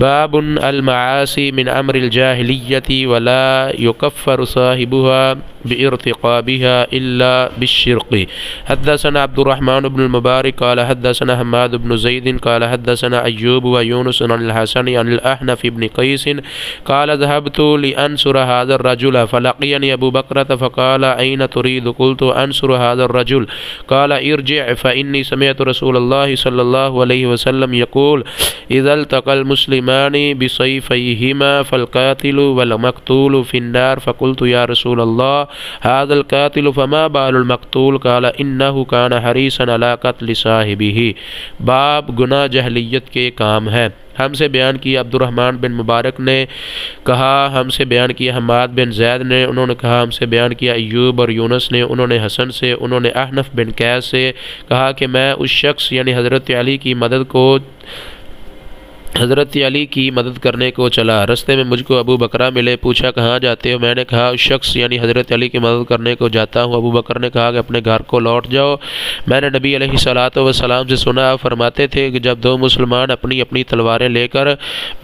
باب المعاصی من امر الجاہلیت ولا یکفر صاحبها بارتقابها الا بالشرق. حدثنا عبد الرحمن بن المبارك قال حدثنا حماد بن زيد قال حدثنا أيوب ويونس عن الحسن عن الأحنف بن قيس قال ذهبت لأنصر هذا الرجل فلقيني أبو بكرة فقال أين تريد؟ قلت أنصر هذا الرجل. قال ارجع فإني سمعت رسول الله صلى الله عليه وسلم يقول إذا التقى المسلمان بسيفيهما فالقاتل والمقتول في النار. فقلت يا رسول الله هذا القاتل فما بال المقتول؟ قال انه كان حريصا على قتل صاحبه. باب گناہ جہلیت کے کام ہے. ہم سے بیان کیا عبد الرحمن بن مبارک نے کہا ہم سے بیان کیا حماد بن زید نے انہوں نے کہا ہم سے بیان کیا ایوب اور یونس نے انہوں نے حسن سے انہوں نے احنف بن قیس سے کہا کہ میں اس شخص یعنی حضرت علی کی مدد کرنے کو چلا. رستے میں مجھ کو ابو بکرہ ملے. پوچھا کہاں جاتے ہو؟ میں نے کہا اس شخص یعنی حضرت علی کی مدد کرنے کو جاتا ہوں. ابو بکر نے کہا کہ اپنے گھر کو لوٹ جاؤ. میں نے نبی علیہ الصلوۃ والسلام سے سنا فرماتے تھے کہ جب دو مسلمان اپنی اپنی تلواریں لے کر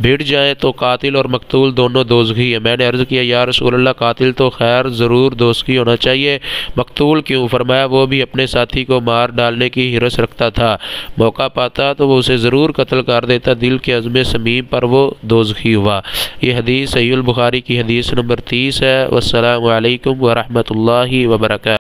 بھیڑ جائیں تو قاتل اور مقتول دونوں دوزخی ہیں. میں نے عرض کیا یا رسول اللہ قاتل تو خیر ضرور دوزخی ہونا چاہیے، مقتول کیوں؟ فرمایا وہ بھی اپنے ساتھی کو مار ڈالنے کی حرص رکھتا تھا، موقع پاتا تو وہ اسے ضرور قتل کر دیتا، دل کے عزم سمیم پر وہ دوزخی ہوا. یہ حدیث صحیح البخاری کی حدیث نمبر 30 ہے. والسلام علیکم ورحمۃ اللہ وبرکاتہ.